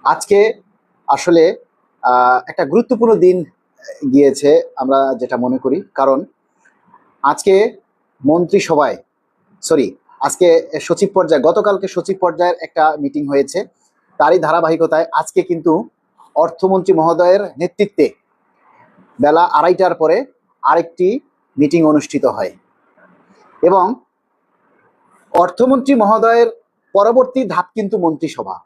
আজকে আসলে একটা গুরুত্বপূর্ণ দিন গিয়েছে আমরা যেটা মনে করি, কারণ আজকে মন্ত্রিসভায় সরি আজকে সচিব পর্যায়ে গতকালকে সচিব পর্যায়ের একটা মিটিং হয়েছে। তারই ধারাবাহিকতায় আজকে কিন্তু অর্থমন্ত্রী মহোদয়ের নেতৃত্বে বেলা 2:30টার পরে আরেকটি মিটিং অনুষ্ঠিত হয় এবং অর্থমন্ত্রী মহোদয়ের পরবর্তী ধাপ কিন্তু মন্ত্রিসভা।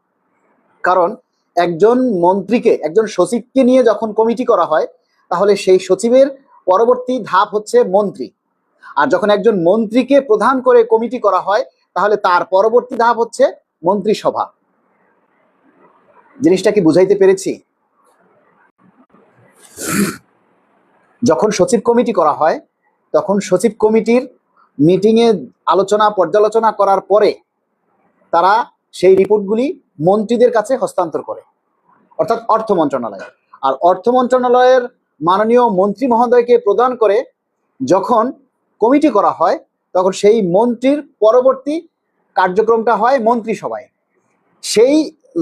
কারণ একজন মন্ত্রীকে, একজন সচিবকে নিয়ে যখন কমিটি করা হয়, তাহলে সেই সচিবের পরবর্তী ধাপ হচ্ছে মন্ত্রী। আর যখন একজন মন্ত্রীকে প্রধান করে কমিটি করা হয়, তাহলে তার পরবর্তী ধাপ হচ্ছে মন্ত্রিসভা। জিনিসটা কি বুঝাইতে পেরেছি? যখন সচিব কমিটি করা হয়, তখন সচিব কমিটির মিটিংয়ে আলোচনা পর্যালোচনা করার পরে তারা সেই রিপোর্টগুলি মন্ত্রীদের কাছে হস্তান্তর করে, অর্থাৎ অর্থ মন্ত্রণালয়। আর অর্থ মন্ত্রণালয়ের মাননীয় মন্ত্রী মহোদয়কে প্রদান করে যখন কমিটি করা হয়, তখন সেই মন্ত্রীর পরবর্তী কার্যক্রমটা হয় মন্ত্রিসভায়। সেই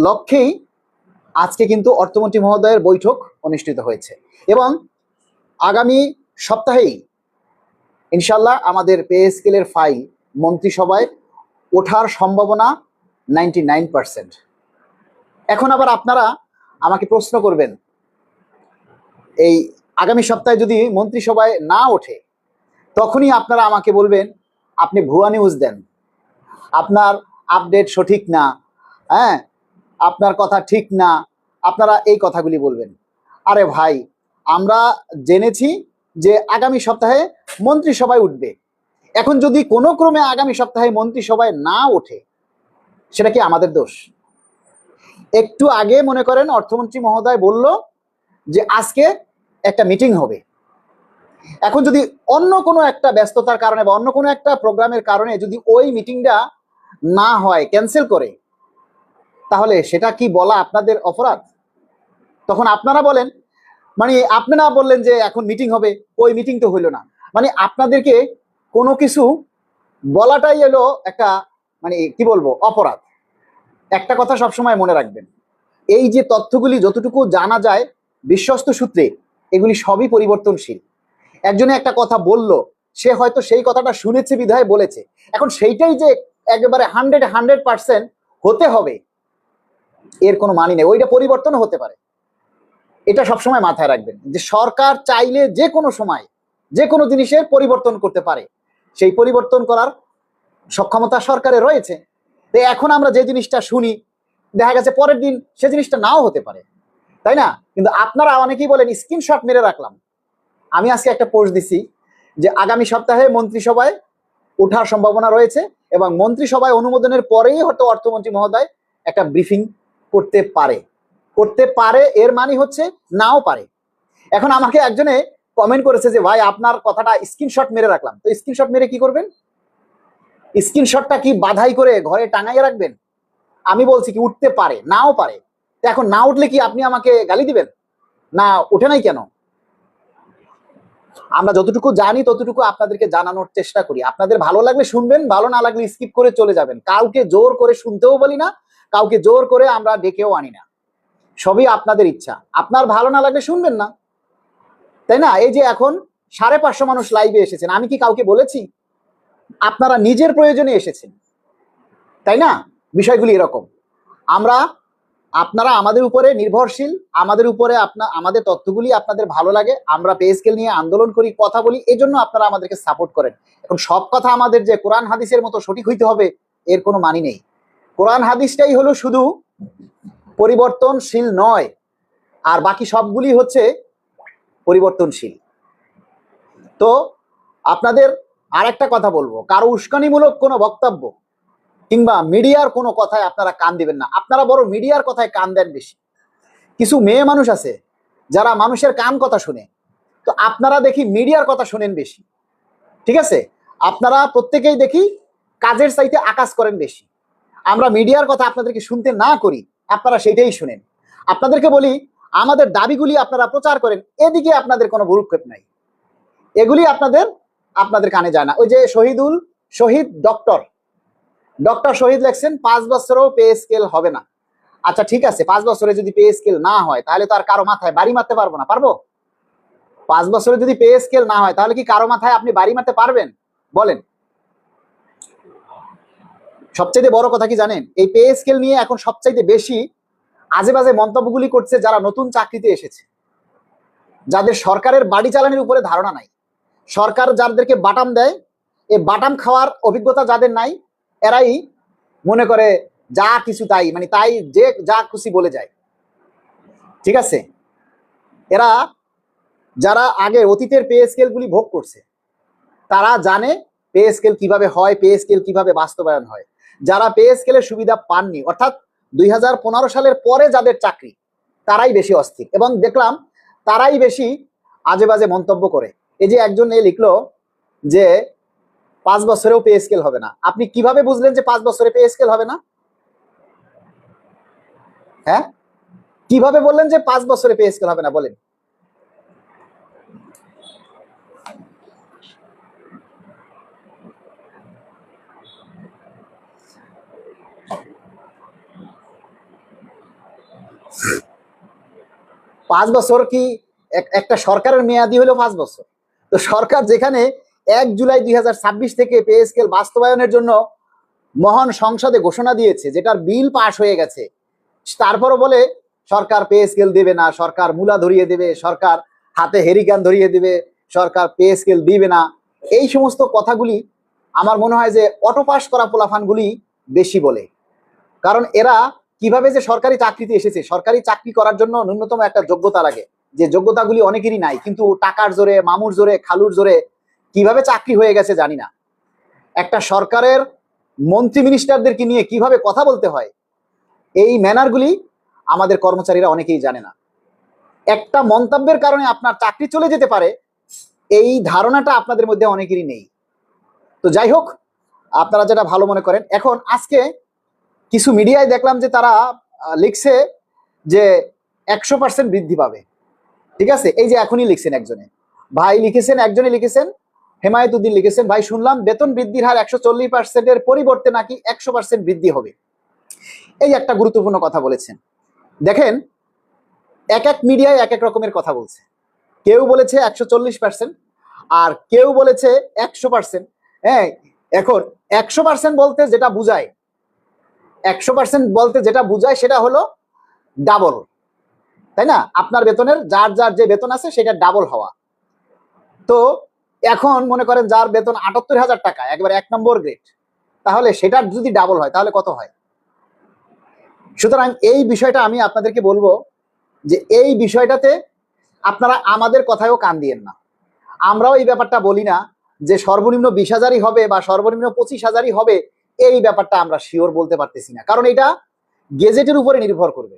লক্ষ্যেই আজকে কিন্তু অর্থমন্ত্রী মহোদয়ের বৈঠক অনুষ্ঠিত হয়েছে এবং আগামী সপ্তাহেই ইনশাল্লাহ আমাদের পে স্কেলের ফাইল মন্ত্রিসভায় ওঠার সম্ভাবনা 99%। এখন আবার আপনারা আমাকে প্রশ্ন করবেন, এই আগামী সপ্তাহে যদি মন্ত্রিসভায় না ওঠে, তখনই আপনারা আমাকে বলবেন আপনি ভুয়া নিউজ দেন, আপনার আপডেট সঠিক না, হ্যাঁ, আপনার কথা ঠিক না, আপনারা এই কথাগুলি বলবেন। আরে ভাই, আমরা জেনেছি যে আগামী সপ্তাহে মন্ত্রিসভায় উঠবে। এখন যদি কোনো ক্রমে আগামী সপ্তাহে মন্ত্রিসভায় না ওঠে, সেটা কি আমাদের দোষ? একটু আগে মনে করেন অর্থমন্ত্রী মহোদয় বলল যে আজকে একটা মিটিং হবে। এখন যদি অন্য কোনো একটা ব্যস্ততার কারণে বা অন্য কোনো একটা প্রোগ্রামের কারণে যদি ওই মিটিংটা না হয়, ক্যান্সেল করে, তাহলে সেটা কি বলা আপনাদের অপরাধ? তখন আপনারা বলেন, মানে আপনারা বললেন যে এখন মিটিং হবে, ওই মিটিং তো হইলো না। মানে আপনাদেরকে কোনো কিছু বলাটাই এলো একটা, মানে কি বলবো, অপরাধ। একটা কথা সবসময় মনে রাখবেন, এই যে তথ্যগুলি যতটুকু জানা যায় বিশ্বস্ত সূত্রে, এগুলি সবই পরিবর্তনশীল। একজনে একটা কথা বলল, সে হয়তো সেই কথাটা শুনেছে বিধায় বলেছে। এখন সেইটাই যে একেবারে 100% হতে হবে এর কোনো মানে নেই, ওইটা পরিবর্তন হতে পারে। এটা সবসময় মাথায় রাখবেন যে সরকার চাইলে যে কোনো সময় যে কোনো জিনিসের পরিবর্তন করতে পারে, সেই পরিবর্তন করার সক্ষমতা সরকারের রয়েছে। তো এখন আমরা যে জিনিসটা শুনি, দেখা গেছে পরের দিন সে জিনিসটা নাও হতে পারে, তাই না? কিন্তু আপনারা অনেকেই বলেন স্ক্রিনশট মেরে রাখলাম। আমি আজকে একটা পোস্ট দিছি যে আগামী সপ্তাহে মন্ত্রিসভায় ওঠার সম্ভাবনা রয়েছে এবং মন্ত্রিসভায় অনুমোদনের পরেই হয়তো অর্থমন্ত্রী মহোদয় একটা ব্রিফিং করতে পারে। করতে পারে এর মানে হচ্ছে নাও পারে। এখন আমাকে একজনে কমেন্ট করেছে যে ভাই আপনার কথাটা স্ক্রিনশট মেরে রাখলাম। তো স্ক্রিনশট মেরে কি করবেন? স্ক্রিনশটটা কি বাধাই করে ঘরে টাঙাইয়ে রাখবেন? আমি বলছি কি উঠতে পারে, নাও পারে। তো এখন না উঠলে কি আপনি আমাকে গালি দিবেন? না উঠে নাই কেন? আমরা যতটুকু জানি ততটুকু আপনাদেরকে জানানোর চেষ্টা করি। আপনাদের ভালো লাগলে শুনবেন, ভালো না লাগলে স্কিপ করে চলে যাবেন। কাউকে জোর করে শুনতেও বলি না, কাউকে জোর করে আমরা ডেকেও আনি না। সবই আপনাদের ইচ্ছা। আপনার ভালো না লাগলে শুনবেন না, তাই না? এই যে এখন 550 মানুষ লাইভে এসেছেন, আমি কি কাউকে বলেছি? আপনারা নিজের প্রয়োজনে এসেছেন, তাই না? বিষয়গুলি এরকম। আপনারা আমাদের উপরে নির্ভরশীল, আমাদের উপরে আমাদের তথ্যগুলি আপনাদের ভালো লাগে, আমরা পে স্কেল নিয়ে আন্দোলন করি, কথা বলি, এজন্য আপনারা আমাদেরকে সাপোর্ট করেন। এখন সব কথা আমাদের যে কোরআন হাদিসের মতো সঠিক হইতে হবে এর কোনো মানি নেই। কোরআন হাদিসটাই হলো শুধু পরিবর্তনশীল নয়, আর বাকি সবগুলি হচ্ছে পরিবর্তনশীল। তো আপনাদের আর একটা কথা বলবো, কারো উস্কানিমূলক কোনো বক্তব্য কিংবা মিডিয়ার কোনো কথায় আপনারা কান দিবেন না। আপনারা বড় মিডিয়ার কথায় কান দেন বেশি। কিছু মেয়ে মানুষ আছে যারা মানুষের কান কথা শুনে, তো আপনারা দেখি মিডিয়ার কথা শুনেন বেশি। ঠিক আছে? আপনারা প্রত্যেকেই দেখি কাজের চাইতে আকাশ করেন বেশি। আমরা মিডিয়ার কথা আপনাদেরকে শুনতে না করি, আপনারা সেটাই শুনেন। আপনাদেরকে বলি, আমাদের দাবিগুলি আপনারা প্রচার করেন, এদিকে আপনাদের কোনো ভ্রুক্ষেপ নাই। এগুলি আপনাদের কানে যায় না। ওই যে শহীদ ডক্টর শহীদ লেখছেন 5 বছরও পে স্কেল হবে না। আচ্ছা ঠিক আছে, 5 বছরে যদি পে স্কেল না হয় তাহলে তো আর কারো মাথায় বাড়ি মারতে পারবো না, পারবো? 5 বছরে যদি পে স্কেল না হয় তাহলে কি কারো মাথায় আপনি বাড়ি মারতে পারবেন? বলেন। সবচাইতে বড় কথা কি জানেন, এই পে স্কেল নিয়ে এখন সবচাইতে বেশি আজে বাজে মন্তব্যগুলি করছে যারা নতুন চাকরিতে এসেছে, যাদের সরকারের বাড়ি চালানোর উপরে ধারণা নাই, সরকার যাদেরকে বাটাম দেয়, এই বাটাম খাওয়ার অভিজ্ঞতা যাদের নাই, এরাই মনে করে যা কিছু তাই, মানে তাই যে যা খুশি বলে যায়। ঠিক আছে, এরা যারা আগে অতীতের পে স্কেলগুলি ভোগ করছে তারা জানে পে স্কেল কিভাবে হয়, পে স্কেল কিভাবে বাস্তবায়ন হয়। যারা পে স্কেলের সুবিধা পাননি, অর্থাৎ 2015 সালের পরে যাদের চাকরি, তারাই বেশি অস্থির এবং দেখলাম তারাই বেশি আজে বাজে মন্তব্য করে। এই যে একজন লিখলো যে 5 বছরেও পে স্কেল হবে না। আপনি কিভাবে বুঝলেন যে 5 বছরে পে স্কেল হবে না? হ্যাঁ, কিভাবে বললেন যে 5 বছরে পে স্কেল হবে না? বলেন। পাঁচ বছর কি একটা সরকারের মেয়াদি হলো 5 বছর? তো সরকার যেখানে 1 জুলাই 2026 থেকে পে স্কেল বাস্তবায়নের জন্য মহান সংসদে ঘোষণা দিয়েছে, যেটার বিল পাশ হয়ে গেছে, তারপরও বলে সরকার পে স্কেল দেবে না, সরকার মূলা ধরিয়ে দেবে, সরকার হাতে হেরিকান ধরিয়ে দেবে, সরকার পে স্কেল দিবে না। এই সমস্ত কথাগুলি আমার মনে হয় যে অটো পাস করা পোলাফানগুলি বেশি বলে। কারণ এরা কিভাবে যে সরকারি চাকরিতে এসেছে, সরকারি চাকরি করার জন্য ন্যূনতম একটা যোগ্যতা লাগে, যে যোগ্যতাগুলি অনেকেরই নাই, কিন্তু টাকার জোরে, মামুর জোরে, খালুর জোরে কিভাবে চাকরি হয়ে গেছে জানি না। একটা সরকারের মন্ত্রী মিনিস্টারদেরকে নিয়ে কিভাবে কথা বলতে হয়, এই ম্যানারগুলি আমাদের কর্মচারীরা অনেকেই জানে না। একটা মন্তব্যের কারণে আপনার চাকরি চলে যেতে পারে, এই ধারণাটা আপনাদের মধ্যে অনেকেরই নেই। তো যাই হোক, আপনারা যেটা ভালো মনে করেন। এখন আজকে কিছু মিডিয়ায় দেখলাম যে তারা লিখছে যে 100% বৃদ্ধি পাবে। ঠিক আছে, এই যে এখনই লিখছেন একজনে, ভাই লিখেছেন, একজনে লিখেছেন, হেমায়েতুদ্দিন লিখেছেন, ভাই শুনলাম বেতন বৃদ্ধির হার 140%-এর পরিবর্তে নাকি 100% বৃদ্ধি হবে। এই একটা গুরুত্বপূর্ণ কথা বলেছেন। দেখেন, এক এক মিডিয়ায় এক এক রকমের কথা বলছে। কেউ বলেছে 140%, আর কেউ বলেছে 100%। হ্যাঁ, এখন 100% বলতে যেটা বুঝায়, 100% বলতে যেটা বুঝায় সেটা হলো ডাবল, তাই না? আপনার বেতনের যার যার যে বেতন আছে সেটা ডাবল হওয়া। তো এখন মনে করেন যার বেতন 78,000 টাকা, একবার 1 নম্বর গ্রেড, তাহলে সেটার যদি ডাবল হয় তাহলে কত হয়? সুতরাং এই বিষয়টা আমি আপনাদেরকে বলবো যে এই বিষয়টাতে আপনারা আমাদের কথায়ও কান দিয়েন না। আমরাও এই ব্যাপারটা বলি না যে সর্বনিম্ন 20,000-ই হবে বা সর্বনিম্ন 25,000-ই হবে, এই ব্যাপারটা আমরা শিওর বলতে পারতেছি না, কারণ এটা গেজেটের উপরে নির্ভর করবে।